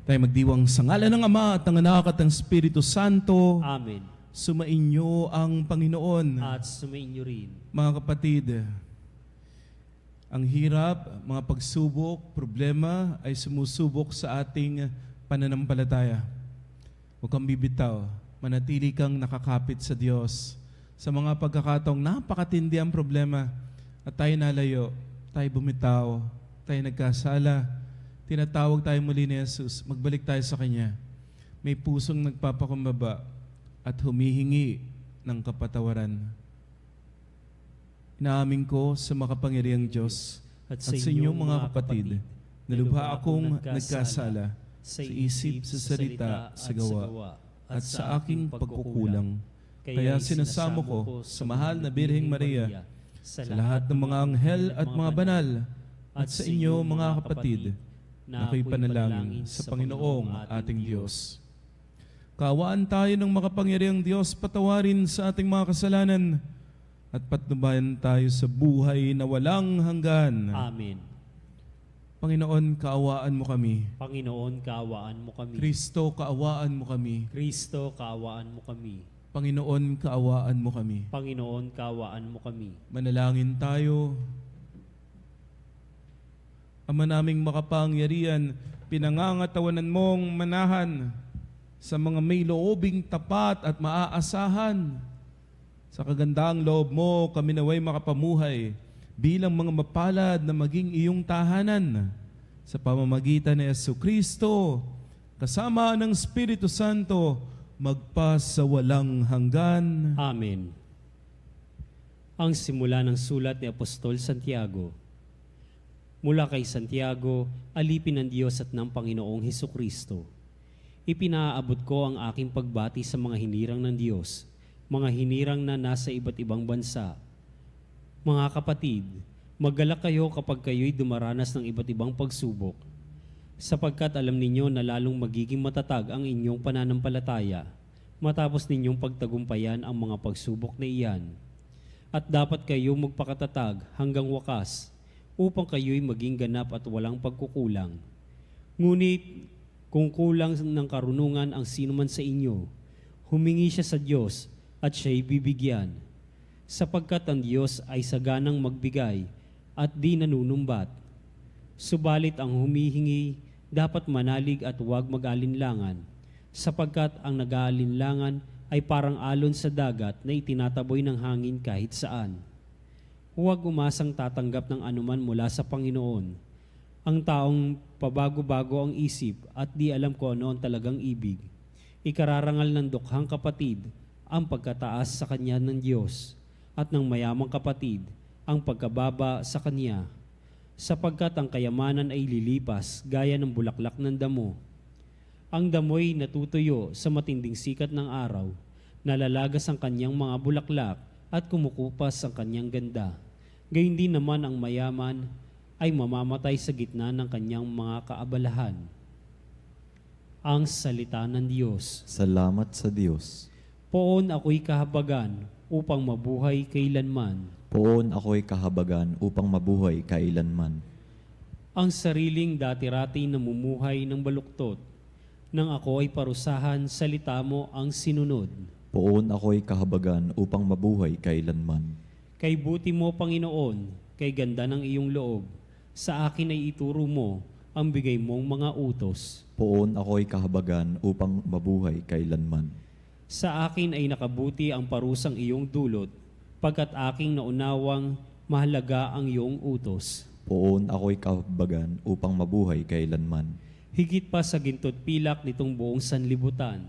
Tayo magdiwang sa ngalan ng Ama at ng Anak at ng Espiritu Santo. Amen. Sumainyo ang Panginoon. At sumainyo rin. Mga kapatid, ang hirap, mga pagsubok, problema ay sumusubok sa ating pananampalataya. Huwag kang bibitaw, manatili kang nakakapit sa Diyos. Sa mga pagkakataong napakatindi ang problema at tayo nalayo, tayo bumitaw, tayo nagkasala, tinatawag tayo muli ni Jesus, magbalik tayo sa Kanya. May pusong nagpapakumbaba at humihingi ng kapatawaran. Inaamin ko sa makapangyarihang Diyos at sa inyong mga kapatid, na lubha akong nagkasala sa isip, sa salita, sa gawa, at sa aking pagkukulang. Kaya sinasamo ko sa mahal na Birheng Maria, sa lahat ng mga anghel at mga banal, at sa inyo mga kapatid, na ako'y panalangin sa Panginoong ating Diyos. Kaawaan tayo ng makapangyarihang Diyos, patawarin sa ating mga kasalanan, at patnubayan tayo sa buhay na walang hanggan. Amen. Panginoon, kaawaan mo kami. Panginoon, kaawaan mo kami. Kristo, kaawaan mo kami. Kristo, kaawaan mo kami. Panginoon, kaawaan mo kami. Panginoon, kaawaan mo kami. Manalangin tayo. Ama naming makapangyarihan, pinangangatawanan mong manahan sa mga may loobing tapat at maaasahan. Sa kagandaang loob mo, kami naway makapamuhay bilang mga mapalad na maging iyong tahanan sa pamamagitan ni Jesucristo, kasama ng Espiritu Santo, magpa sa walang hanggan. Amen. Ang simula ng sulat ni Apostol Santiago. Mula kay Santiago, alipin ng Diyos at ng Panginoong Hesukristo. Ipinaabot ko ang aking pagbati sa mga hinirang ng Diyos, mga hinirang na nasa iba't ibang bansa. Mga kapatid, maggalak kayo kapag kayo'y dumaranas ng iba't ibang pagsubok, sapagkat alam ninyo na lalong magiging matatag ang inyong pananampalataya matapos ninyong pagtagumpayan ang mga pagsubok na iyan. At dapat kayong magpakatatag hanggang wakas upang kayo'y maging ganap at walang pagkukulang. Ngunit kung kulang ng karunungan ang sinuman sa inyo, humingi siya sa Diyos at siya'y bibigyan, sapagkat ang Diyos ay saganang magbigay at di nanunumbat. Subalit ang humihingi dapat manalig at huwag mag-alinlangan, sapagkat ang nag-aalinlangan ay parang alon sa dagat na itinataboy ng hangin kahit saan. Huwag umasang tatanggap ng anuman mula sa Panginoon. Ang taong pabago-bago ang isip at di alam kung ano ang talagang ibig, ikararangal ng dukhang kapatid ang pagkataas sa kanya ng Diyos, at ng mayamang kapatid ang pagkababa sa kanya, sapagkat ang kayamanan ay lilipas gaya ng bulaklak ng damo. Ang damoy natutuyo sa matinding sikat ng araw, nalalagas ang kanyang mga bulaklak at kumukupas ang kanyang ganda. Gayon din naman ang mayaman ay mamamatay sa gitna ng kanyang mga kaabalahan. Ang salita ng Diyos. Salamat sa Diyos. Poon ako'y kahabagan upang mabuhay kailanman. Poon ako'y kahabagan upang mabuhay kailanman. Ang sariling dati-rati namumuhay ng baluktot, nang ako ay parusahan, salita mo ang sinunod. Poon ako'y kahabagan upang mabuhay kailanman. Kay buti mo, Panginoon, kay ganda ng iyong loob, sa akin ay ituro mo ang bigay mong mga utos. Poon ako'y kahabagan upang mabuhay kailanman. Sa akin ay nakabuti ang parusang iyong dulot, pagkat aking naunawang mahalaga ang iyong utos. Poon ako'y kahabagan upang mabuhay kailanman. Higit pa sa ginto't pilak nitong buong sanlibutan,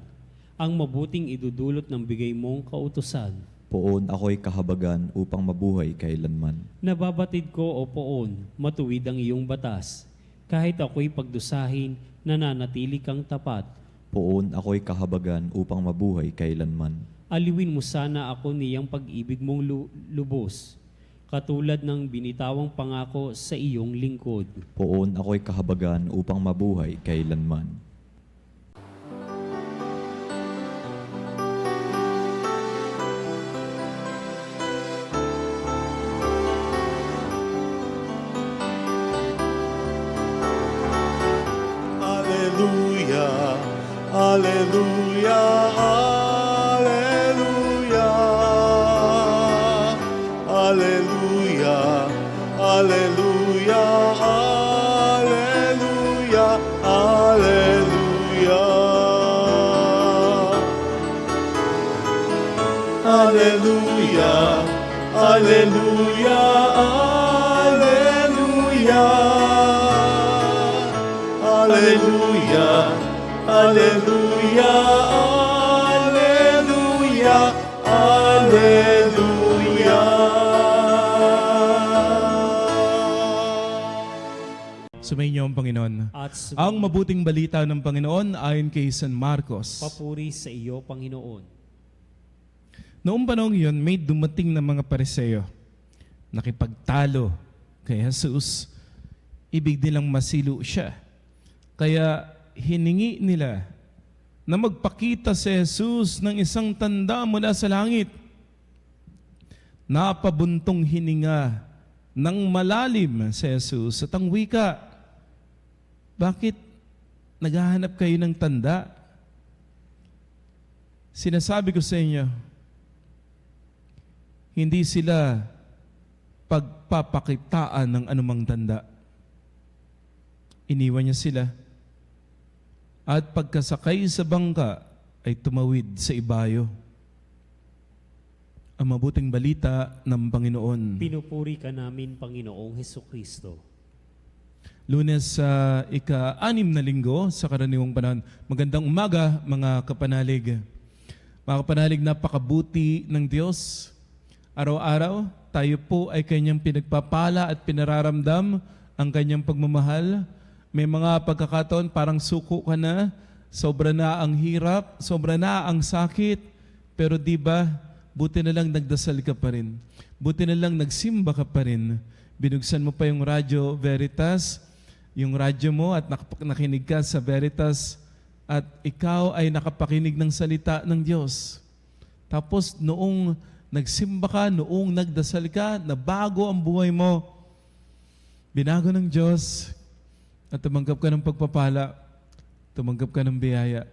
ang mabuting idudulot ng bigay mong kautusan. Poon ako'y kahabagan upang mabuhay kailanman. Nababatid ko, O Poon, matuwid ang iyong batas. Kahit ako'y pagdusahin, nananatili kang tapat. Poon ako'y kahabagan upang mabuhay kailanman. Aliwin mo sana ako niyang pag-ibig mong lubos, katulad ng binitawang pangako sa iyong lingkod. Poon ako'y kahabagan upang mabuhay kailanman. Alleluia, Alleluia, Alleluia, Alleluia, Alleluia, Alleluia, Alleluia. Alleluia, Alleluia, Alleluia, Alleluia, Alleluia, Alleluia, Alleluia. Sumainyo ang Panginoon. At Ang mabuting balita ng Panginoon ayon kay San Marcos. papuri sa iyo, Panginoon. Noong panahon yun, may dumating na mga Pariseo. Nakipagtalo kay Jesus. Ibig nilang masilo siya. Kaya hiningi nila na magpakita si Jesus ng isang tanda mula sa langit. Napabuntong hininga ng malalim si Jesus at ang wika, bakit naghahanap kayo ng tanda? Sinasabi ko sa inyo, hindi sila pagpapakitaan ng anumang tanda. Iniwan niya sila. At pagkasakay sa bangka ay tumawid sa ibayo. Ang mabuting balita ng Panginoon. Pinupuri ka namin, Panginoong Hesukristo. Lunes sa ika-6 na linggo sa karaniwang panahon. Magandang umaga mga kapanalig. Mga kapanalig, napakabuti ng Diyos. Araw-araw, tayo po ay Kanyang pinagpapala at pinararamdam ang Kanyang pagmamahal. May mga pagkakataon parang suko ka na, sobra na ang hirap, sobra na ang sakit, pero di ba, buti na lang nagdasal ka pa rin. Buti na lang nagsimba ka pa rin. Binuksan mo pa yung radyo Veritas, yung radyo mo at nakinig ka sa Veritas at ikaw ay nakapakinig ng salita ng Diyos. Tapos noong nagsimba ka, noong nagdasal ka, nabago ang buhay mo. Binago ng Diyos at tumanggap ka ng pagpapala, tumanggap ka ng biyaya.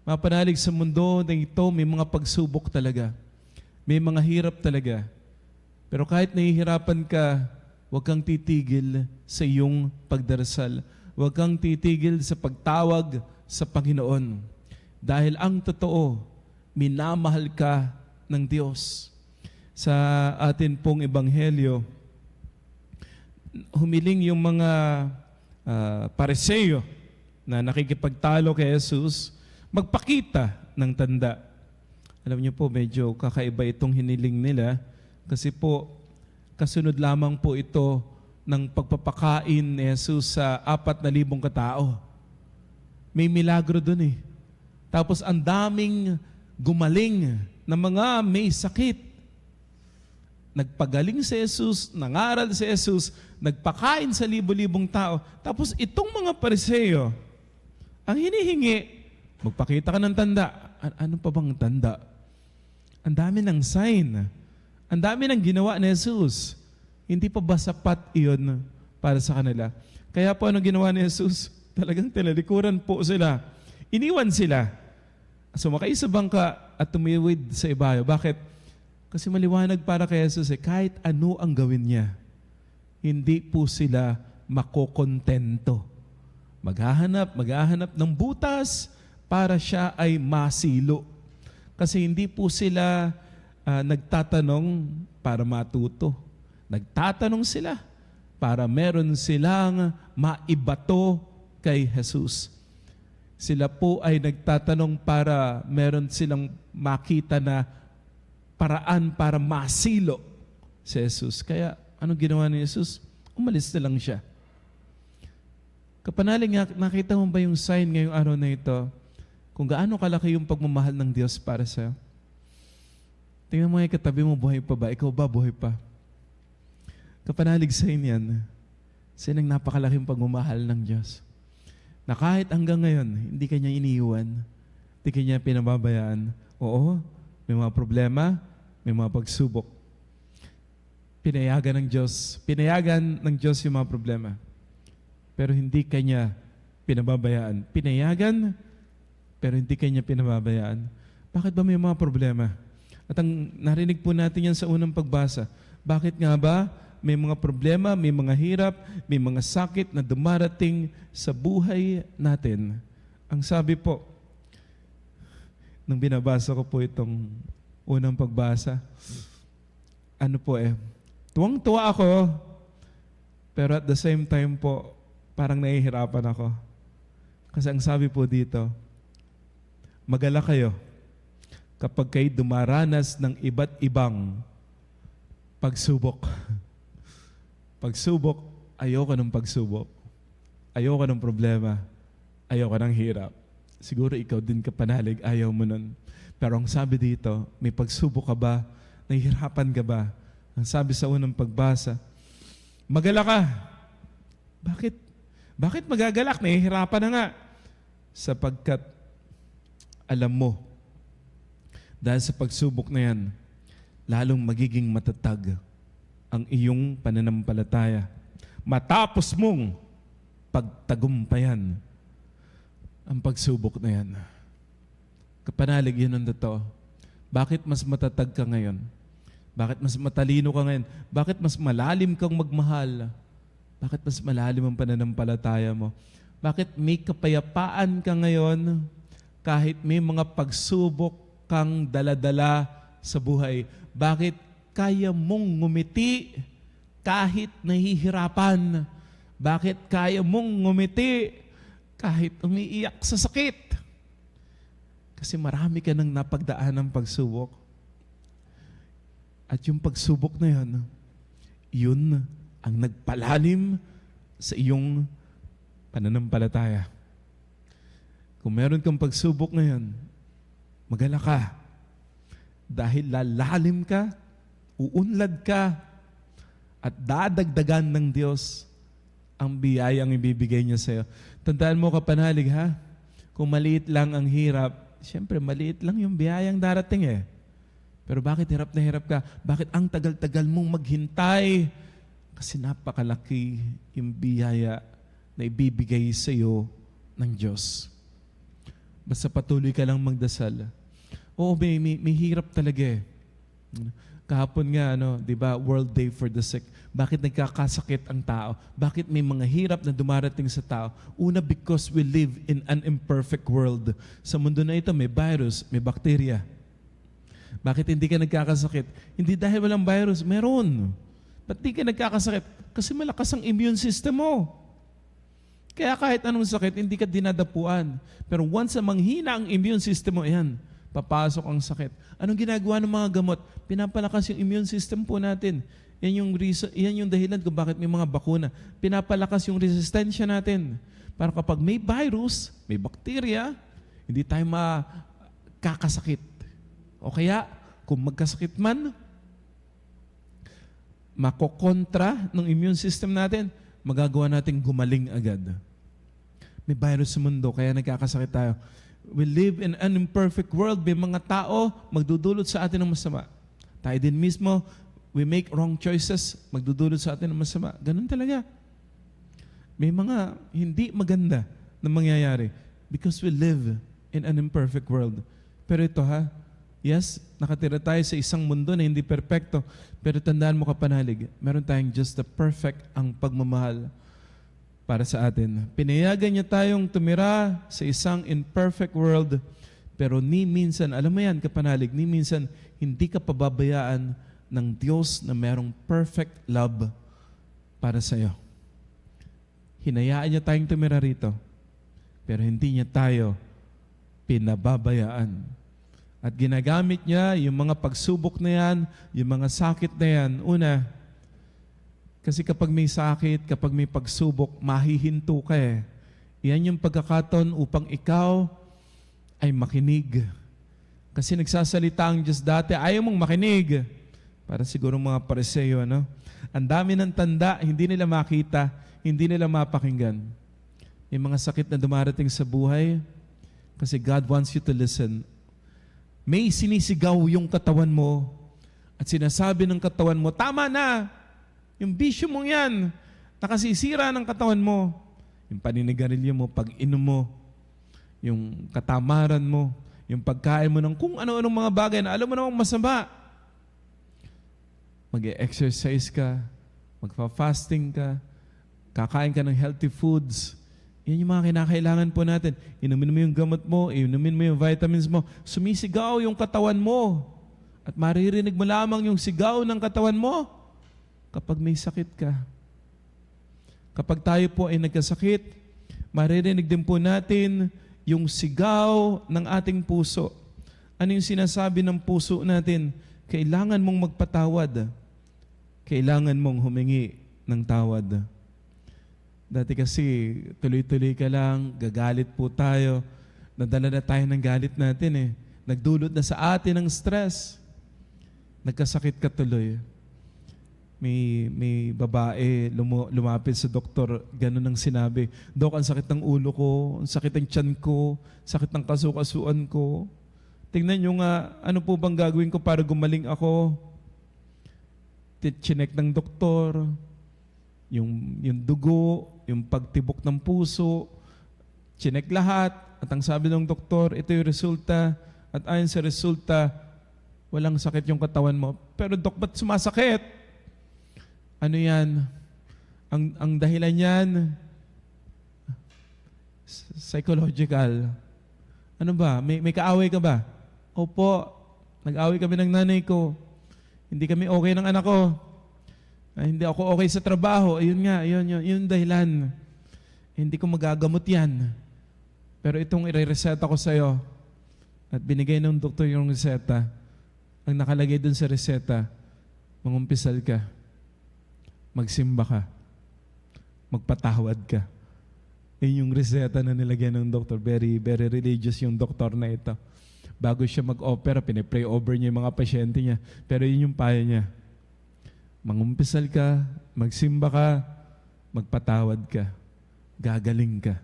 Mapanalig sa mundo na ito, may mga pagsubok talaga. May mga hirap talaga. Pero kahit nahihirapan ka, huwag kang titigil sa iyong pagdarasal. Huwag kang titigil sa pagtawag sa Panginoon. Dahil ang totoo, minamahal ka ng Diyos. Sa atin pong ebanghelyo, humiling yung mga Pariseo na nakikipagtalo kay Jesus, magpakita ng tanda. Alam niyo po, medyo kakaiba itong hiniling nila kasi po, kasunod lamang po ito ng pagpapakain ni Jesus sa 4,000 katao. May milagro dun eh. Tapos ang daming gumaling na mga may sakit. Nagpagaling si Jesus, nangaral si Jesus, nagpakain sa libo-libong tao. Tapos itong mga Pariseo, ang hinihingi, magpakita ka ng tanda. Ano pa bang tanda? Ang dami ng sign. Ang dami ng ginawa ni Jesus. Hindi pa ba sapat iyon para sa kanila? Kaya po ano ginawa ni Jesus? Talagang tinalikuran po sila. Iniwan sila. Sumakay sa bangka at tumiwid sa ibayo. Bakit? Kasi maliwanag para kay Jesus kahit ano ang gawin niya, hindi po sila makokontento. Maghahanap ng butas para siya ay masilo. Kasi hindi po sila nagtatanong para matuto. Nagtatanong sila para meron silang maibato kay Jesus. Sila po ay nagtatanong para meron silang makita na paraan para masilo si Jesus. Kaya, anong ginawa ni Jesus? Umalis na lang siya. Kapanalig, nakita mo ba yung sign ngayong araw na ito? Kung gaano kalaki yung pagmamahal ng Diyos para sa'yo? Tingnan mo yung katabi mo, buhay pa ba? Ikaw ba, buhay pa? Kapanalig sign yan. Sign ang napakalaking pagmamahal ng Diyos. Na kahit hanggang ngayon, hindi kanya iniiwan, hindi kanya pinababayaan. Oo, may mga problema, may mga pagsubok. Pinayagan ng Diyos yung mga problema. Pero hindi kanya pinababayaan. Pinayagan, pero hindi kanya pinababayaan. Bakit ba may mga problema? At ang narinig po natin yan sa unang pagbasa. Bakit nga ba may mga problema, may mga hirap, may mga sakit na dumarating sa buhay natin? Ang sabi po, nung binabasa ko po itong unang pagbasa, tuwang-tuwa ako, pero at the same time po, parang nahihirapan ako. Kasi ang sabi po dito, magalak kayo kapag kayo dumaranas ng iba't ibang pagsubok. Pagsubok, ayoko ng pagsubok. Ayoko ng problema. Ayoko ng hirap. Siguro ikaw din kapanalig, ayaw mo nun. Pero ang sabi dito, may pagsubok ka ba? Nahihirapan ka ba? Ang sabi sa unang pagbasa, magalak ka. Bakit? Bakit magagalak? Nahihirapan na nga. Sapagkat alam mo, dahil sa pagsubok na yan, lalong magiging matatag ang iyong pananampalataya. Matapos mong pagtagumpayan ang pagsubok na yan. Kapanalig, yun ang totoo. Bakit mas matatag ka ngayon? Bakit mas matalino ka ngayon? Bakit mas malalim kang magmahal? Bakit mas malalim ang pananampalataya mo? Bakit may kapayapaan ka ngayon kahit may mga pagsubok kang daladala sa buhay? Bakit kaya mong ngumiti kahit nahihirapan? Bakit kaya mong ngumiti kahit umiiyak sa sakit? Kasi marami ka nang napagdaan ng pagsubok. At yung pagsubok na yan, yun ang nagpalalim sa iyong pananampalataya. Kung meron kang pagsubok ngayon, magalak ka. Dahil lalalim ka, uunlad ka, at dadagdagan ng Diyos ang biyayang ibibigay niya sa iyo. Tandaan mo kapanalig ha, kung maliit lang ang hirap, siyempre maliit lang yung biyayang darating eh. Pero bakit hirap na hirap ka? Bakit ang tagal-tagal mong maghintay? Kasi napakalaki yung biyaya na ibibigay sa iyo ng Diyos. Basta patuloy ka lang magdasal. Oo, may hirap talaga eh. Kahapon nga, di ba, World Day for the Sick. Bakit nagkakasakit ang tao? Bakit may mga hirap na dumarating sa tao? Una, because we live in an imperfect world. Sa mundo na ito, may virus, may bakterya. Bakit hindi ka nagkakasakit? Hindi dahil walang virus, meron. Ba't di ka nagkakasakit? Kasi malakas ang immune system mo. Kaya kahit anong sakit, hindi ka dinadapuan. Pero once na manghina ang immune system mo, ayan, papasok ang sakit. Anong ginagawa ng mga gamot? Pinapalakas yung immune system po natin. Yan yung dahilan kung bakit may mga bakuna. Pinapalakas yung resistensya natin. Para kapag may virus, may bakterya, hindi tayo makakasakit. O kaya, kung magkasakit man, makokontra ng immune system natin, magagawa natin gumaling agad. May virus sa mundo, kaya nagkakasakit tayo. We live in an imperfect world. May mga tao magdudulot sa atin ng masama. Tayo din mismo, we make wrong choices, magdudulot sa atin ng masama. Ganun talaga. May mga hindi maganda na mangyayari because we live in an imperfect world. Pero ito yes, nakatira tayo sa isang mundo na hindi perpekto. Pero tandaan mo kapanalig, meron tayong just the perfect ang pagmamahal para sa atin. Pinayagan niya tayong tumira sa isang imperfect world, pero ni minsan, alam mo yan kapanalig, ni minsan hindi ka pababayaan ng Diyos na merong perfect love para sa iyo. Hinayaan niya tayong tumira rito, pero hindi niya tayo pinababayaan. At ginagamit niya yung mga pagsubok na yan, yung mga sakit na yan. Una, kasi kapag may sakit, kapag may pagsubok, mahihinto ka eh. Yan yung pagkakataon upang ikaw ay makinig. Kasi nagsasalita ang Diyos dati, ayaw mong makinig. Para siguro mga Pariseo, Ang dami ng tanda, hindi nila makita, hindi nila mapakinggan. May mga sakit na dumarating sa buhay kasi God wants you to listen. May sinisigaw yung katawan mo at sinasabi ng katawan mo, tama na! Yung bisyo mong yan, nakasisira ng katawan mo. yung paninigarilyo mo, pag-inom mo, yung katamaran mo, yung pagkain mo ng kung ano-anong mga bagay na alam mo namang masama. Mag-exercise ka, magfa-fasting ka, kakain ka ng healthy foods. Yan yung mga kinakailangan po natin. Inumin mo yung gamot mo, inumin mo yung vitamins mo, sumisigaw yung katawan mo. At maririnig mo lamang yung sigaw ng katawan mo kapag may sakit ka. Kapag tayo po ay nagkasakit, maririnig din po natin yung sigaw ng ating puso. Ano yung sinasabi ng puso natin? Kailangan mong magpatawad. Kailangan mong humingi ng tawad. Dati kasi tuloy-tuloy ka lang, gagalit po tayo. Nadala na tayo ng galit natin eh. Nagdulot na sa atin ng stress. Nagkasakit ka tuloy. May babae lumapit sa doktor, ganun ang sinabi, Dok, ang sakit ng ulo ko, ang sakit ng tiyan ko, sakit ng kasukasuan ko. Tingnan nyo nga, ano po bang gagawin ko para gumaling ako? Chinek ng doktor, yung dugo, yung pagtibok ng puso, chinek lahat, at ang sabi ng doktor, ito yung resulta, at ayon sa resulta, walang sakit yung katawan mo. Pero Dok, ba't sumasakit? Ano yan? Ang dahilan yan, psychological. Ano ba? May kaaway ka ba? Opo, nag-away kami ng nanay ko. Hindi kami okay ng anak ko. Hindi ako okay sa trabaho. Ayun nga, yun dahilan. Hindi ko magagamot yan. Pero itong i-reseta ko sa'yo, at binigay ng doktor yung reseta, ang nakalagay dun sa reseta, mangumpisal ka. Magsimba ka, magpatawad ka. Yun yung reseta na nilagyan ng doktor. Very, very religious yung doktor na ito. Bago siya mag-opera, pinipray over niya yung mga pasyente niya. Pero yun yung payo niya. Mangumpisal ka, magsimba ka, magpatawad ka, gagaling ka.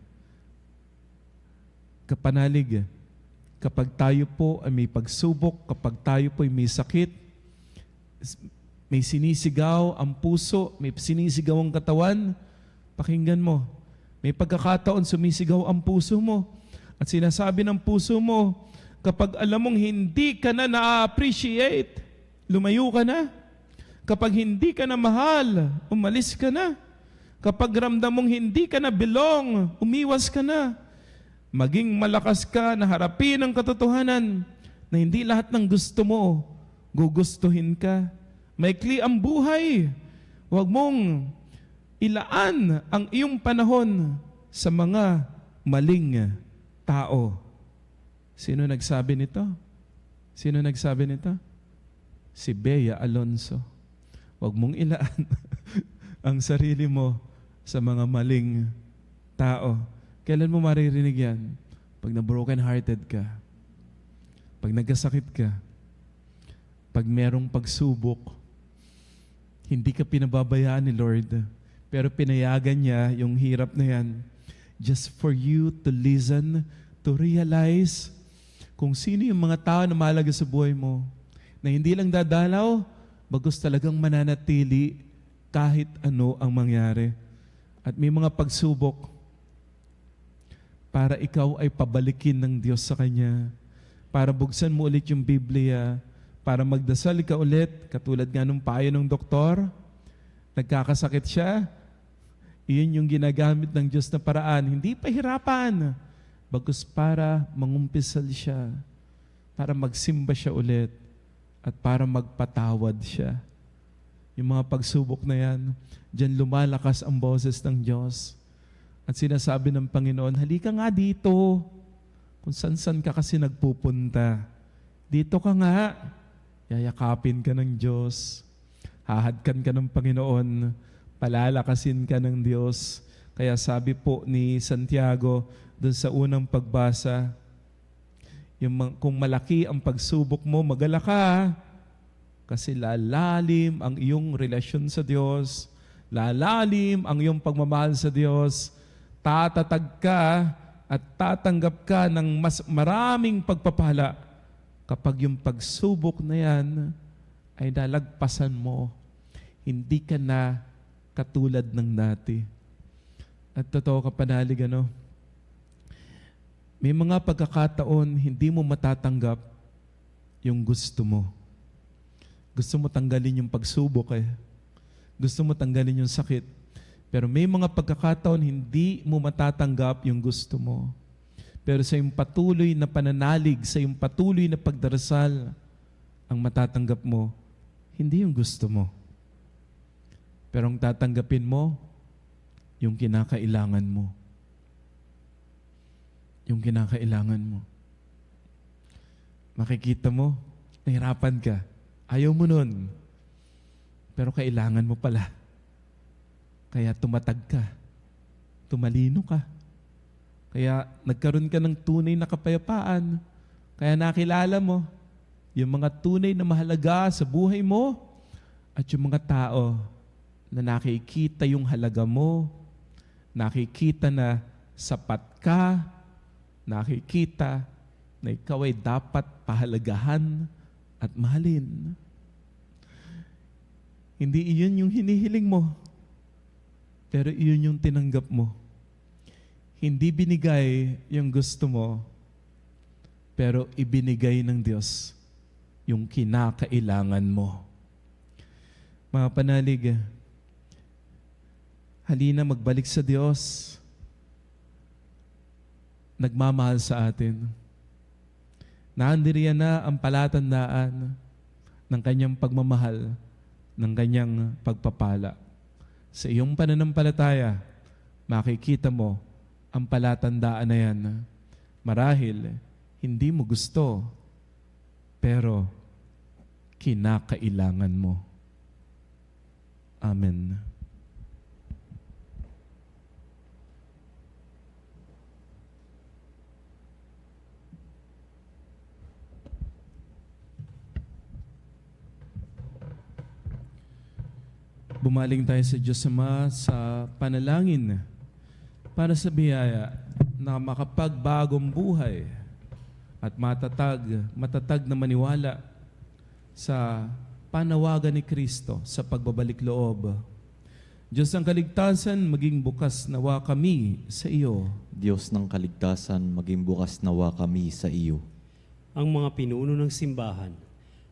Kapanalig, kapag tayo po ay may pagsubok, kapag tayo po ay may sakit, may sinisigaw ang puso, may sinisigaw ang katawan, pakinggan mo. May pagkakataon sumisigaw ang puso mo. At sinasabi ng puso mo, kapag alam mong hindi ka na na-appreciate, lumayo ka na. Kapag hindi ka na mahal, umalis ka na. Kapag ramdam mong hindi ka na belong, umiwas ka na. Maging malakas ka na harapin ang katotohanan na hindi lahat ng gusto mo, gugustuhin ka. Maikli ang buhay. Huwag mong ilaan ang iyong panahon sa mga maling tao. Sino nagsabi nito? Sino nagsabi nito? Si Bea Alonso. Huwag mong ilaan ang sarili mo sa mga maling tao. Kailan mo maririnig yan? Pag na-broken hearted ka. Pag nagkasakit ka. Pag merong pagsubok. Hindi ka pinababayaan ni Lord, pero pinayagan niya yung hirap na yan just for you to listen, to realize kung sino yung mga tao na mahalaga sa buhay mo, na hindi lang dadalaw, bagos talagang mananatili kahit ano ang mangyari. At may mga pagsubok para ikaw ay pabalikin ng Diyos sa Kanya, para buksan mo ulit yung Biblia, para magdasal ka ulit, katulad nga nung payo ng doktor, nagkakasakit siya, iyon yung ginagamit ng Diyos na paraan. Hindi pahirapan, bagkus para mangumpisal siya, para magsimba siya ulit, at para magpatawad siya. Yung mga pagsubok na yan, dyan lumalakas ang boses ng Diyos. At sinasabi ng Panginoon, halika nga dito, kung san-san ka kasi nagpupunta. Dito ka nga. Yayakapin ka ng Diyos, hahadkan ka ng Panginoon, palalakasin ka ng Diyos. Kaya sabi po ni Santiago dun sa unang pagbasa, kung malaki ang pagsubok mo, magala ka, kasi lalalim ang iyong relasyon sa Diyos, lalalim ang iyong pagmamahal sa Diyos, tatatag ka at tatanggap ka ng mas maraming pagpapala kapag yung pagsubok na yan ay nalagpasan mo, hindi ka na katulad ng dati. At totoo ka panalig, may mga pagkakataon hindi mo matatanggap yung gusto mo. Gusto mo tanggalin yung pagsubok Gusto mo tanggalin yung sakit. Pero may mga pagkakataon hindi mo matatanggap yung gusto mo. Pero sa iyong patuloy na pananalig, sa iyong patuloy na pagdarasal, ang matatanggap mo, hindi yung gusto mo. Pero ang tatanggapin mo, yung kinakailangan mo. Yung kinakailangan mo. Makikita mo, nahirapan ka. Ayaw mo nun. Pero kailangan mo pala. Kaya tumatag ka. Tumalino ka. Kaya nagkaroon ka ng tunay na kapayapaan. Kaya nakilala mo yung mga tunay na mahalaga sa buhay mo at yung mga tao na nakikita yung halaga mo, nakikita na sapat ka, nakikita na ikaw ay dapat pahalagahan at mahalin. Hindi iyon yung hinihiling mo, pero iyon yung tinanggap mo. Hindi binigay yung gusto mo, pero ibinigay ng Diyos yung kinakailangan mo. Mga panalig, halina magbalik sa Diyos. Nagmamahal sa atin. Naandiriyan na ang palatandaan ng kanyang pagmamahal, ng kanyang pagpapala. Sa iyong pananampalataya, makikita mo ang palatandaan na yan. Marahil, hindi mo gusto, pero kinakailangan mo. Amen. Bumaling tayo sa Diyos Ama sa panalangin para sa biyaya na makapagbagong buhay at matatag na maniwala sa panawagan ni Kristo sa pagbabalik loob. Diyos ng kaligtasan, maging bukas nawa kami sa iyo. Diyos ng kaligtasan, maging bukas nawa kami sa iyo. Ang mga pinuno ng simbahan,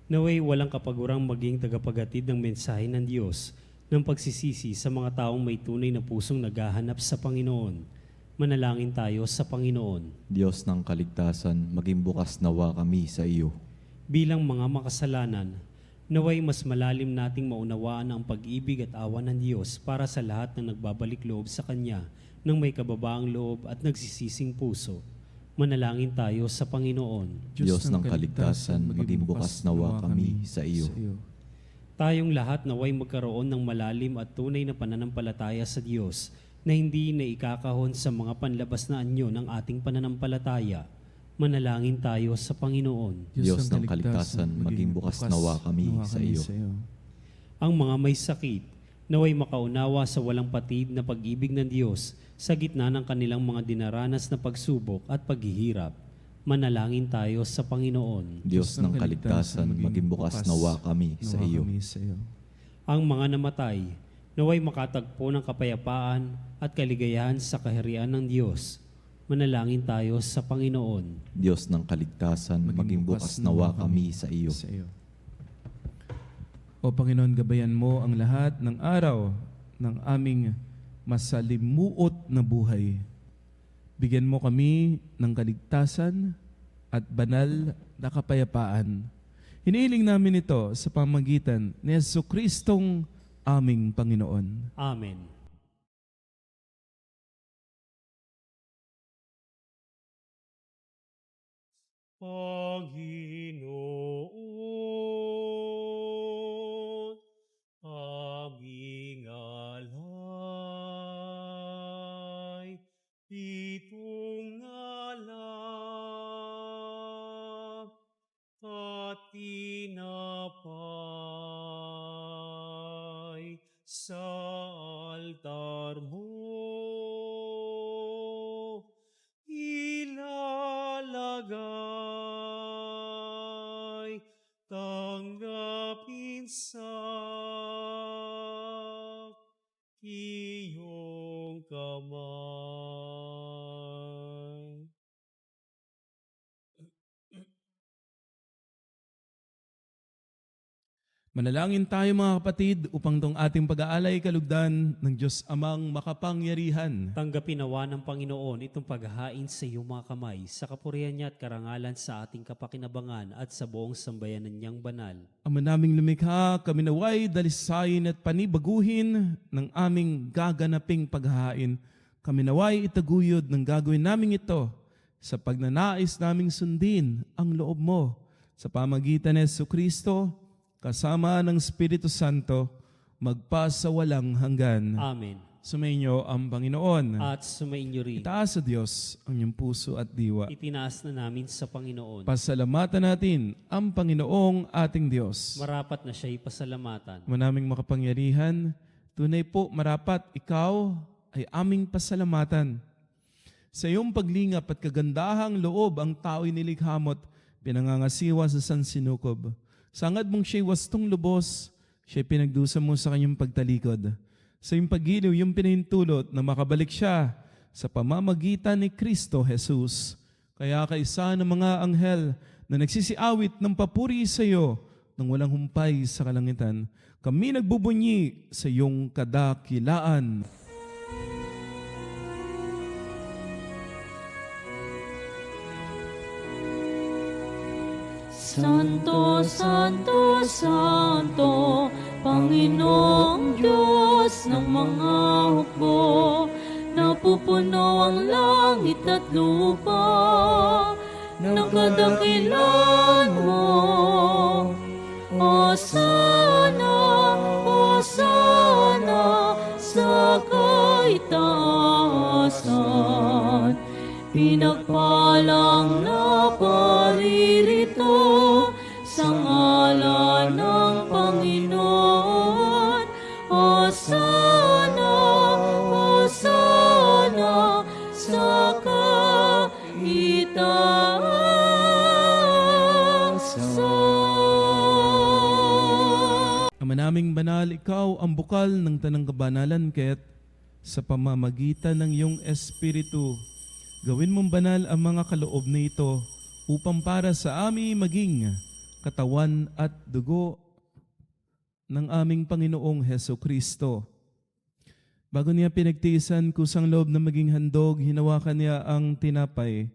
naway walang kapagurang maging tagapaghatid ng mensahe ng Diyos ng pagsisisi sa mga taong may tunay na pusong naghahanap sa Panginoon. Manalangin tayo sa Panginoon. Diyos ng kaligtasan, maging bukas nawa kami sa iyo. Bilang mga makasalanan, naway mas malalim nating maunawaan ang pag-ibig at awa ng Diyos para sa lahat na nagbabalik loob sa Kanya ng may kababaang loob at nagsisising puso. Manalangin tayo sa Panginoon. Diyos ng kaligtasan, maging bukas nawa kami sa iyo. Tayong lahat naway magkaroon ng malalim at tunay na pananampalataya sa Diyos na hindi na ikakahon sa mga panlabas na anyo ng ating pananampalataya. Manalangin tayo sa Panginoon. Diyos ng kaligtasan, maging bukas nawa kami sa iyo. Ang mga may sakit, naway makaunawa sa walang patid na pag-ibig ng Diyos sa gitna ng kanilang mga dinaranas na pagsubok at paghihirap. Manalangin tayo sa Panginoon. Diyos ng kaligtasan, maging bukas nawa kami sa iyo. Ang mga namatay, naway makatagpo ng kapayapaan at kaligayahan sa kaharian ng Diyos. Manalangin tayo sa Panginoon. Diyos ng kaligtasan, maging bukas nawa kami sa iyo. O Panginoon, gabayan mo ang lahat ng araw ng aming masalimuot na buhay. Bigyan mo kami ng kaligtasan at banal na kapayapaan. Hinihiling namin ito sa pamagitan ni Jesucristong aming Panginoon. Amen. Panginoon, aming alay, itong alap at tinapay sa altar mo. Ilalagay, tanggapin sa iyong kamay. Manalangin tayo mga kapatid upang tong ating pag-aalay kalugdan ng Diyos Amang makapangyarihan. Tanggapin nawa ng Panginoon itong paghahain sa iyong mga kamay, sa kapurihan niya at karangalan sa ating kapakinabangan at sa buong sambayanan niyang banal. Ama naming lumikha, kami naway dalisayin at panibaguhin ng aming gaganaping paghahain. Kami naway itaguyod ng gagawin naming ito sa pagnanais naming sundin ang loob mo sa pamagitan ni Jesucristo, kasama ng Espiritu Santo, magpasawalang hanggan. Amen. Sumainyo ang Panginoon. At sumainyo rin. Itaas sa Diyos ang iyong puso at diwa. Itinaas na namin sa Panginoon. Pasalamatan natin ang Panginoong ating Diyos. Marapat na siya'y pasalamatan. Manaming makapangyarihan, tunay po marapat ikaw ay aming pasalamatan. Sa iyong paglingap at kagandahang loob ang tao'y nilikhamot, pinangangasiwa sa sansinukob. Sangad mong siya'y wastong lubos, siya'y pinagdusa mo sa kanyang pagtalikod. Sa iyong paggiliw, yung pinahintulot na makabalik siya sa pamamagitan ni Kristo Jesus. Kaya kaisa ng mga anghel na nagsisiawit ng papuri sa iyo nang walang humpay sa kalangitan, kami nagbubunyi sa iyong kadakilaan. Santo, Santo, Santo, Panginoong Diyos ng mga hukbo, napupuno ang langit at lupa ng kadakilan mo. Hosana, Hosana sa kaitaasan, pinagpalang na paririto sa ngalan ng Panginoon. Hosana, Hosana sa kaitaasan. Ama naming banal, ikaw ang bukal ng tanang kabanalan, kaya't sa pamamagitan ng iyong Espiritu, gawin mong banal ang mga kaloob na ito upang para sa amin maging katawan at dugo ng aming Panginoong Hesukristo. Bago niya pinagtiisan kusang loob na maging handog, hinawakan niya ang tinapay,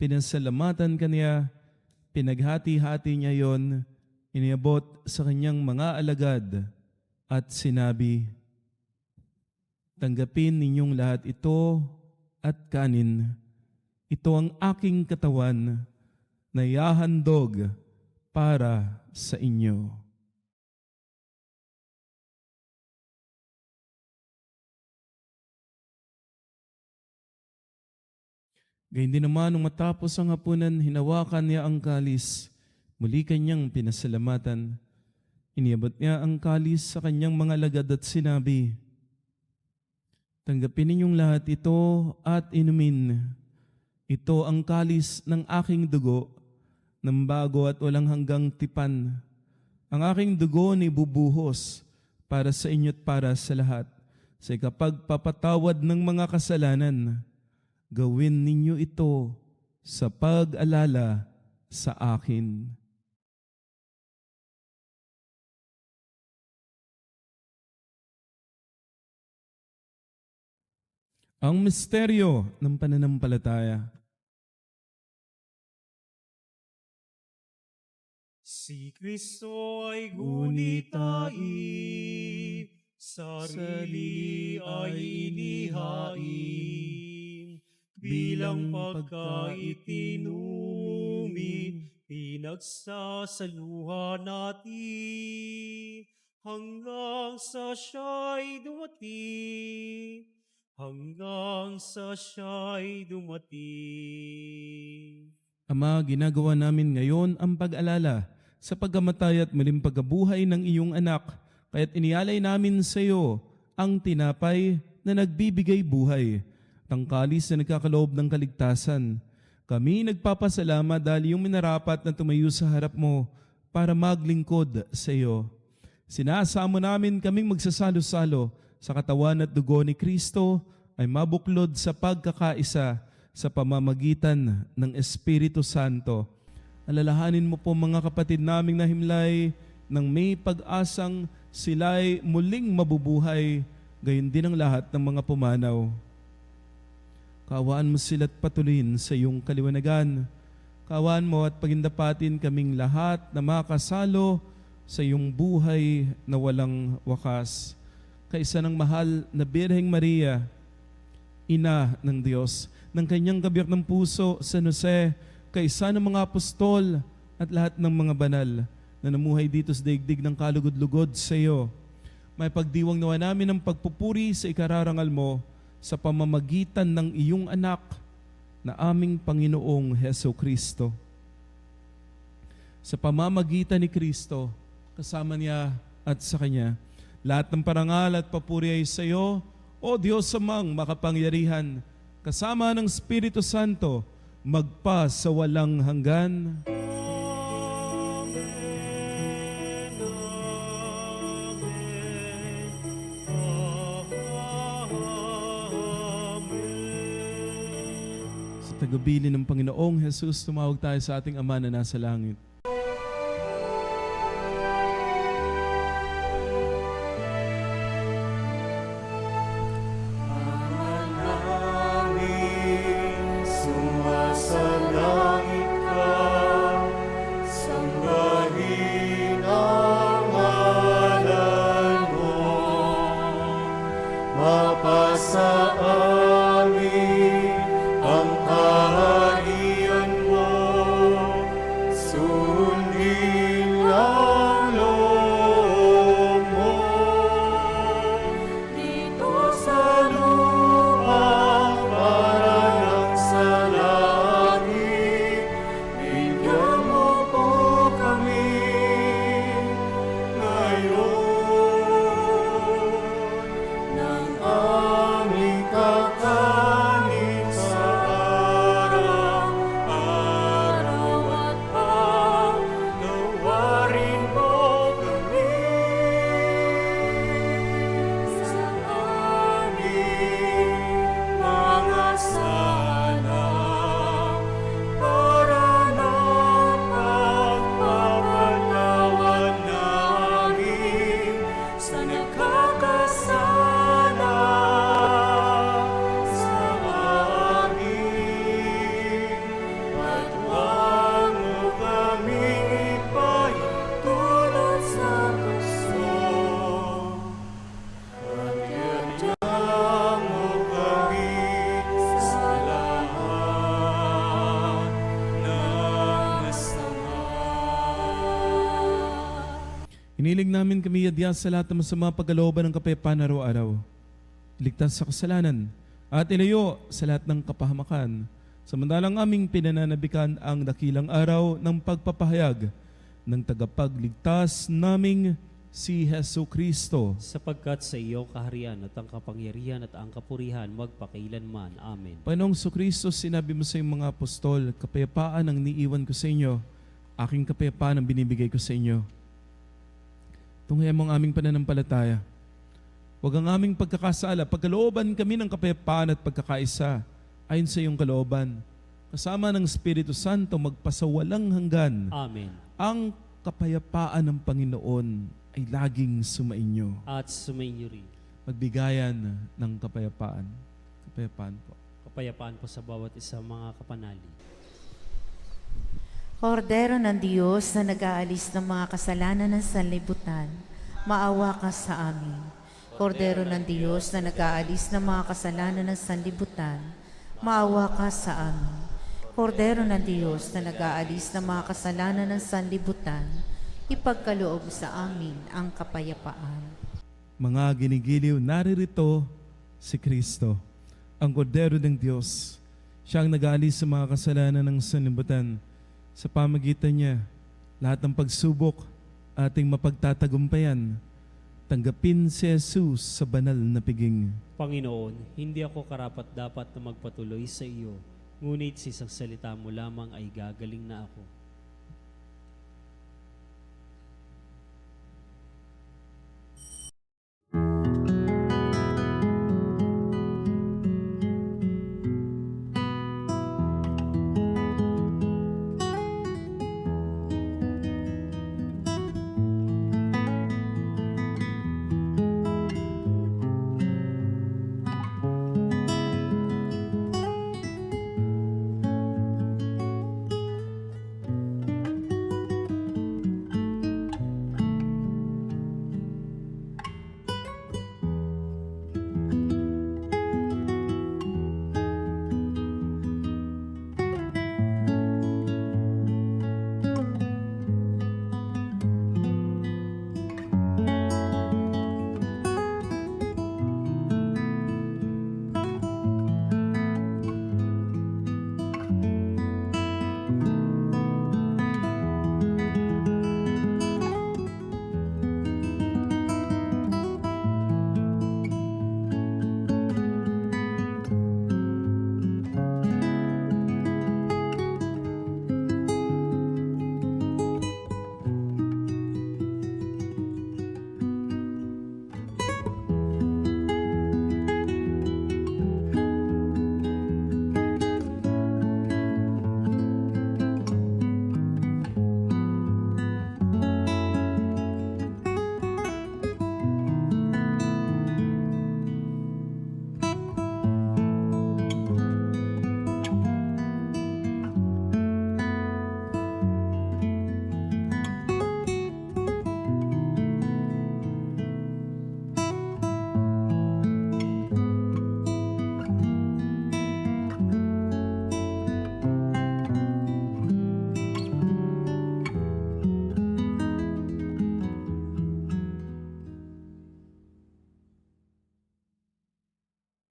pinasalamatan kaniya, pinaghati-hati niya yon, iniabot sa kanyang mga alagad at sinabi, "Tanggapin ninyong lahat ito at kanin. Ito ang aking katawan na ihahandog para sa inyo." Gayun din naman, nung matapos ang hapunan, hinawakan niya ang kalis. Muli kanyang pinasalamatan. Iniabot niya ang kalis sa kanyang mga alagad at sinabi, "Tanggapin ninyong lahat ito at inumin. Ito ang kalis ng aking dugo, ng bago at walang hanggang tipan. Ang aking dugo ni bubuhos para sa inyo at para sa lahat, sa ikapagpapatawad ng mga kasalanan. Gawin ninyo ito sa pag-alala sa akin." Ang misteryo ng pananampalataya. Si Kristo ay gunitain, sarili ay inihain, bilang pagkaitinumin, pinagsasaluhan natin, hanggang sa siya'y dumating. Hanggang sa siya'y dumating. Ama, ginagawa namin ngayon ang pag-alala sa pagkamatay at muling pagkabuhay ng iyong anak, kaya't inialay namin sa iyo ang tinapay na nagbibigay buhay, ang kalis na nagkakaloob ng kaligtasan. Kami nagpapasalamat dahil iyong minarapat na tumayo sa harap mo para maglingkod sa iyo. Sinasamo namin kaming magsasalo-salo sa katawan at dugo ni Kristo ay mabuklod sa pagkakaisa sa pamamagitan ng Espiritu Santo. Alalahanin mo po mga kapatid naming nahimlay, nang may pag-asang sila'y muling mabubuhay, gayon din ang lahat ng mga pumanaw. Kaawaan mo sila't patuloyin sa iyong kaliwanagan. Kaawaan mo at pagindapatin kaming lahat na makasalo sa iyong buhay na walang wakas. Kaisa ng mahal na Birheng Maria, Ina ng Diyos, ng kanyang gabiyak ng puso, San Jose, kaisa ng mga apostol at lahat ng mga banal na namuhay dito sa daigdig ng kalugod-lugod sa iyo. May pagdiwang nawa namin ng pagpupuri sa ikararangal mo sa pamamagitan ng iyong anak na aming Panginoong Heso Kristo. Sa pamamagitan ni Kristo, kasama niya at sa Kanya, lahat ng parangal at papuri ay sa iyo, O Diyos amang makapangyarihan, kasama ng Espiritu Santo, magpa sa walang hanggan. Sa tagubilin ng Panginoong Jesus, tumawag tayo sa ating Ama na nasa langit. Sumasalangit ka, sambahin ang ngalan mo, mapasa amin ang kaharian mo, sundin ang loob mo. Dito sa lupa, parang sa langit, bigyan mo po kami ngayon ng aming kakanin sa araw-araw at pagnawarin mo kami sa aming mga sala para ng pagpapatawad namin sa nagkakasala sa amin. At huwag mo kaming ipahintulot sa gusto, pagyanyan mo kami sa lahat ng masama. Inilig namin kami yadya sa lahat ng masama pagkalooban ng kapayapaan araw-araw. Iligtas sa kasalanan at ilayo sa lahat ng kapahamakan. Samantalang aming pinananabikan ang dakilang araw ng pagpapahayag ng tagapagligtas naming si Heso Kristo. Sapagkat sa iyo kaharian at ang kapangyarihan at ang kapurihan magpakailanman. Amen. Panginoong Kristo, sinabi mo sa iyong mga apostol, kapayapaan ang niiwan ko sa inyo, aking kapayapaan ang binibigay ko sa inyo. Tunghayan mo ang aming pananampalataya. Huwag ang aming pagkakasala, pagkalooban kami ng kapayapaan at pagkakaisa ayon sa iyong kalooban. Kasama ng Espiritu Santo magpasawalang hanggan. Amen. Ang kapayapaan ng Panginoon ay laging sumainyo. At sumainyo rin. Magbigayan ng kapayapaan. Kapayapaan po. Kapayapaan po sa bawat isang mga kapanali. Kordero ng Diyos na nag-aalis ng mga kasalanan ng sanlibutan, maawa ka sa amin. Kordero ng Diyos na nag-aalis ng mga kasalanan ng sanlibutan, maawa ka sa amin. Kordero ng Diyos na nag-aalis ng mga kasalanan ng sanlibutan, ipagkaloob sa amin ang kapayapaan. Mga ginigiliw, naririto si Kristo, ang Kordero ng Diyos. Siya ang nag-aalis sa mga kasalanan ng sanlibutan. Sa pamagitan niya, lahat ng pagsubok ating mapagtatagumpayan. Tanggapin si Jesus sa banal na piging. Panginoon, hindi ako karapat-dapat na magpatuloy sa iyo, ngunit sa isang salita mo lamang ay gagaling na ako.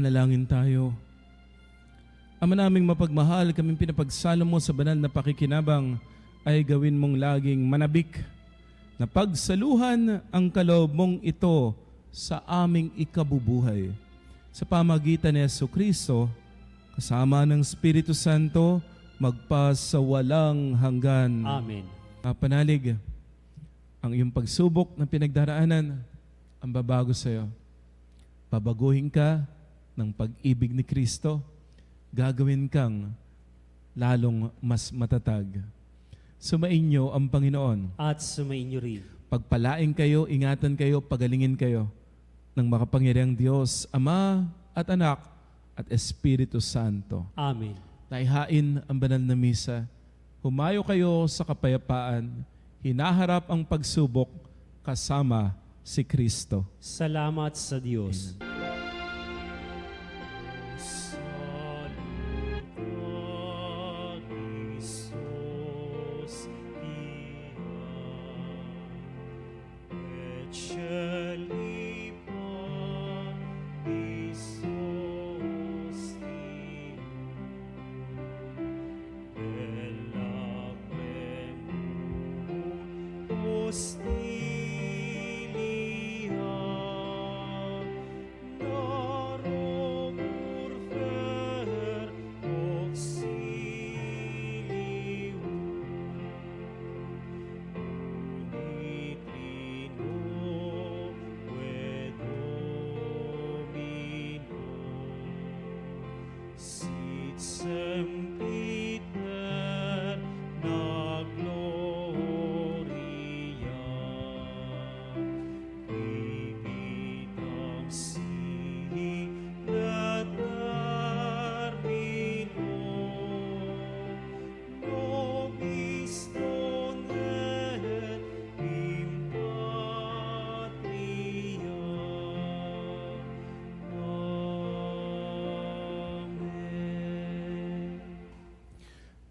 Nalangin tayo. Ama naming mapagmahal, kaming pinapagsalo mo sa banal na pakikinabang ay gawin mong laging manabik na pagsaluhan ang kaloob mong ito sa aming ikabubuhay. Sa pamagitan ni Jesucristo, kasama ng Espiritu Santo, magpasawalang hanggan. Amen. Panalig, ang iyong pagsubok na pinagdaraanan, ang babago sa iyo. Babaguhin ka ng pag-ibig ni Kristo, gagawin kang lalong mas matatag. Sumainyo ang Panginoon. At sumainyo rin. Pagpalain kayo, ingatan kayo, pagalingin kayo ng makapangyarihang Diyos, Ama at Anak at Espiritu Santo. Amen. Taihain ang banal na misa. Humayo kayo sa kapayapaan. Hinaharap ang pagsubok kasama si Kristo. Salamat sa Diyos. Sempiter na gloria, bibitang silat termino, nobis donet in patria.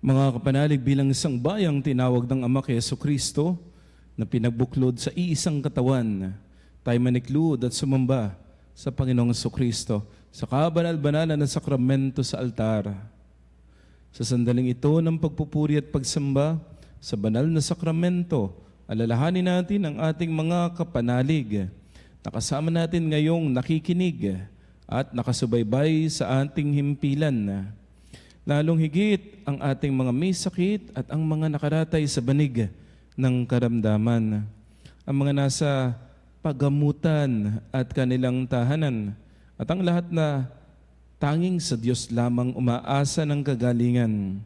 Mga kapanalig, bilang isang bayang tinawag ng Ama kay Jesucristo na pinagbuklod sa iisang katawan, tayo maniklod at sumamba sa Panginoong Jesucristo sa kabanal-banalan ng sakramento sa altar. Sa sandaling ito ng pagpupuri at pagsamba sa banal na sakramento, alalahanin natin ang ating mga kapanalig na kasama natin ngayong nakikinig at nakasubaybay sa ating himpilan. Lalong higit ang ating mga may sakit at ang mga nakaratay sa banig ng karamdaman. Ang mga nasa pagamutan at kanilang tahanan at ang lahat na tanging sa Diyos lamang umaasa ng kagalingan.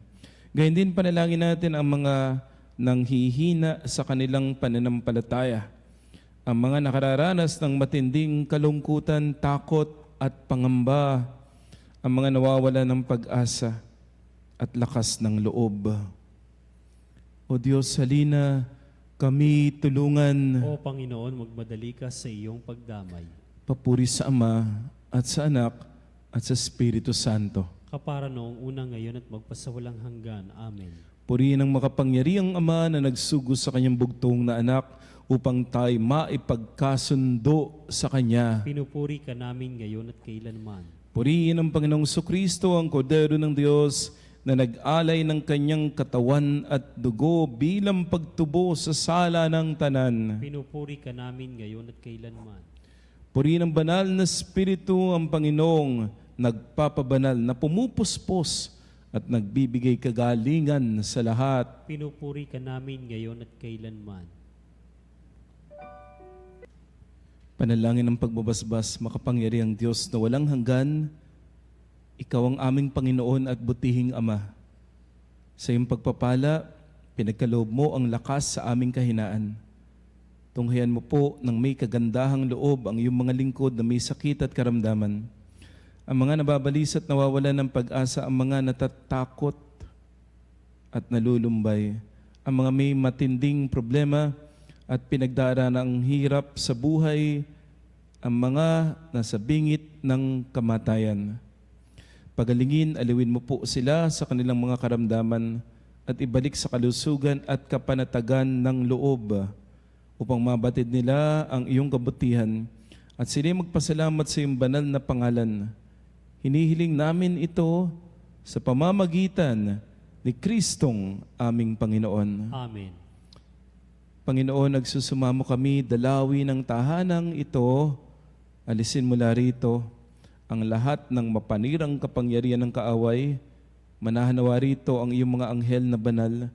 Gayun din panalangin natin ang mga nanghihina sa kanilang pananampalataya. Ang mga nakararanas ng matinding kalungkutan, takot at pangamba. Ang mga nawawala ng pag-asa at lakas ng loob. O Diyos, halina kami tulungan. O Panginoon, magmadali ka sa iyong pagdamay. Papuri sa Ama at sa Anak at sa Espiritu Santo. Kapara noong una ngayon at magpasawalang hanggan. Amen. Purihin ang makapangyarihang Ama na nagsugo sa kanyang bugtong na anak upang tayo maipagkasundo sa Kanya. Pinupuri ka namin ngayon at kailanman. Purihin ang Panginoong Sukristo, ang Kordero ng Diyos, na nag-alay ng kanyang katawan at dugo bilang pagtubo sa sala ng tanan. Pinupuri ka namin ngayon at kailanman. Purihin ang banal na Espiritu, ang Panginoong nagpapabanal na pumupuspos at nagbibigay kagalingan sa lahat. Pinupuri ka namin ngayon at kailanman. Panalangin ng pagbabasbas, makapangyarihang Diyos na walang hanggan, Ikaw ang aming Panginoon at butihing Ama. Sa iyong pagpapala, pinagkaloob mo ang lakas sa aming kahinaan. Tunghayan mo po ng may kagandahang loob ang iyong mga lingkod na may sakit at karamdaman. Ang mga nababalis at nawawala ng pag-asa, ang mga natatakot at nalulumbay, ang mga may matinding problema at pinagdaraan ng hirap sa buhay, ang mga nasa bingit ng kamatayan. Pagalingin, aliwin mo po sila sa kanilang mga karamdaman at ibalik sa kalusugan at kapanatagan ng loob upang mabatid nila ang iyong kabutihan at sila magpasalamat sa iyong banal na pangalan. Hinihiling namin ito sa pamamagitan ni Kristong aming Panginoon. Amen. Panginoon, nagsusumamo kami dalawi ng tahanang ito. Alisin mula rito ang lahat ng mapanirang kapangyarihan ng kaaway. Manahanawa rito ang iyong mga anghel na banal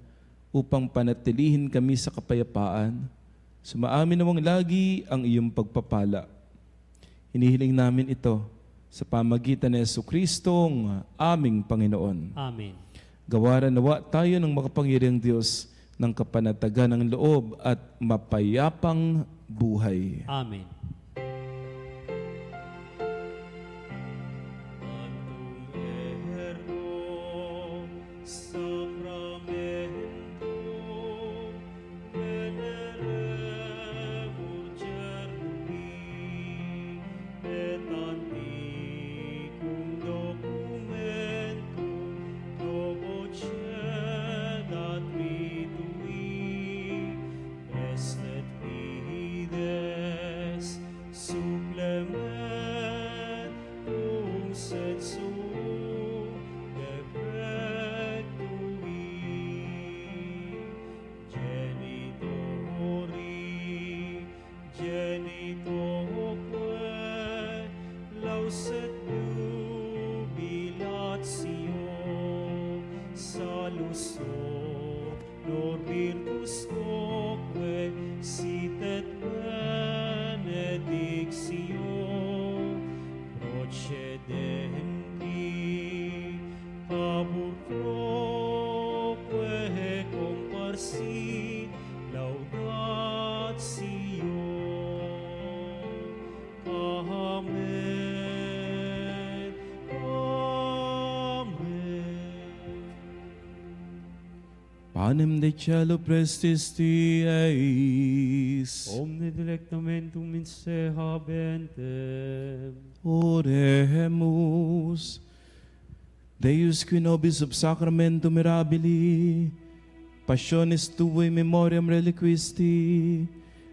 upang panatilihin kami sa kapayapaan. Sumaamin nawang lagi ang iyong pagpapala. Hinihiling namin ito sa pamagitan ni Jesucristong aming Panginoon. Amen. Gawaran nawa tayo ng makapangyarihang Diyos ng kapanatagan ng loob at mapayapang buhay. Amen. Lor virtus quoque sitet benedictio procedenti habur proque comparsi laudatio. Amen. Amen. Panem de cielo prestis Dieis. Omne delectamentum in se habentem. Oremus. Deus qui nobis sub sacramentum mirabili, passionis tuae memoriam reliquisti,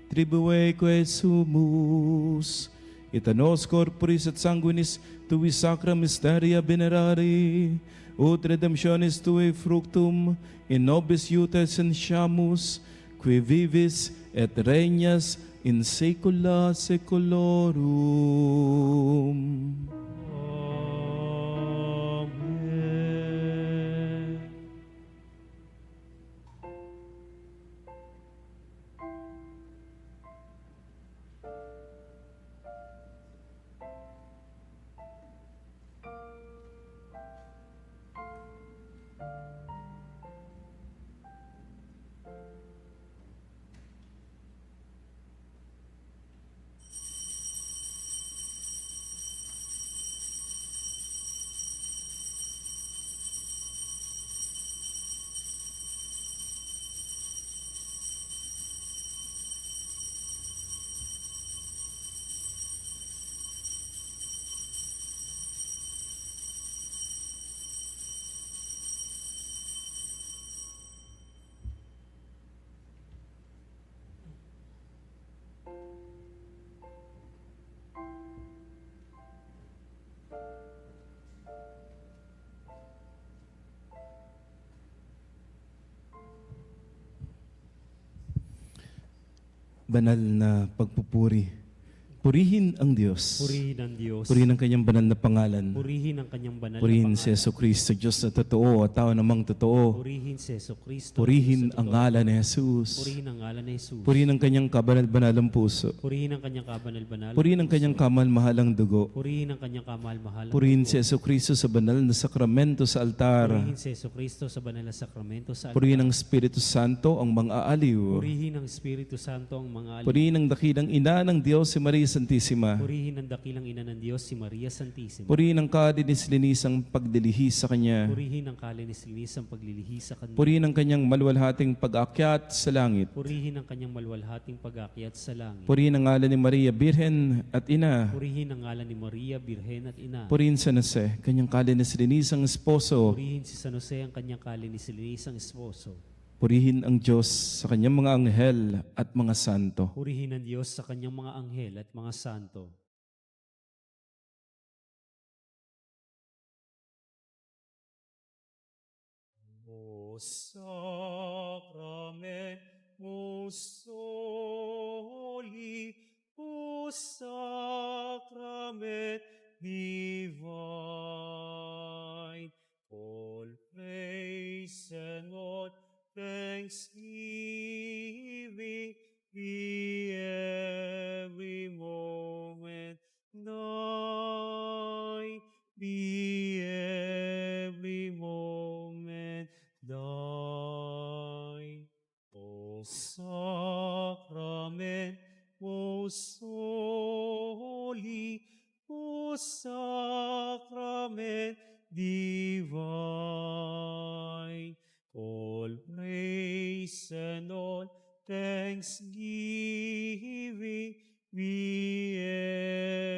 tribueque sumus, et a nos corporis et sanguinis tui sacra mysteria venerari, ut redemptionis tui fructum in nobis iuta sentiamus, qui vivis et regnas in saecula saeculorum. Amen. Banal na pagpupuri. Purihin ang Diyos. Purihin ang Diyos. Purihin ang kanyang banal na pangalan. Purihin ang kanyang banal na Purihin pangalan. si Jesucristo, Diyos na totoo at tao namang totoo. Purihin si Jesucristo. Purihin Diyos na ang totoo. ngalan ni Jesus. Purihin ang ngalan ni Jesus. Purihin ang kanyang kabanal-banalang puso. Purihin ang kanyang kabanal-banal. Purihin ang kanyang kamal-mahalang dugo. Purihin ang kanyang kamahal-mahal. Purihin si Jesucristo sa banal na sakramento sa altar. Purihin si Jesucristo sa banal na sakramento sa Purihin altar. ang Espiritu Santo ang mga aliw. Purihin ang Espiritu Santo ang mga alipin. Purihin ang dakilang ina ng Diyos si Maria Santissima. Purihin ang dakilang ina ng Diyos, si Maria Santissima. Purihin ang kalinis-linisang pagdilihis sa Kanya. Purihin ang kalinis-linis ang paglilihi sa kanya. Purihin ang kanyang maluwalhating pag-akyat sa langit. Purihin ang kanyang maluwalhating pag-akyat sa langit. Purihin ang ngalan ni Maria, Birhen at Ina. Purihin ang ngalan ni Maria, Birhen at Ina. Purihin San Jose, kanyang kalinis-linisang esposo. Purihin si San Jose ang kanyang kalinis-linis ang esposo. Purihin ang Diyos sa kanyang mga anghel at mga santo. Purihin ang Diyos sa kanyang mga anghel at mga santo. O sacrament most holy, O sacrament divine, all praise and all thanksgiving be every moment thine, be every moment thine. O sacrament most holy, O sacrament divine, all praise and all thanksgiving be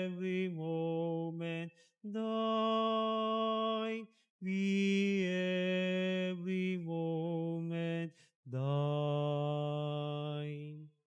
every moment thine, be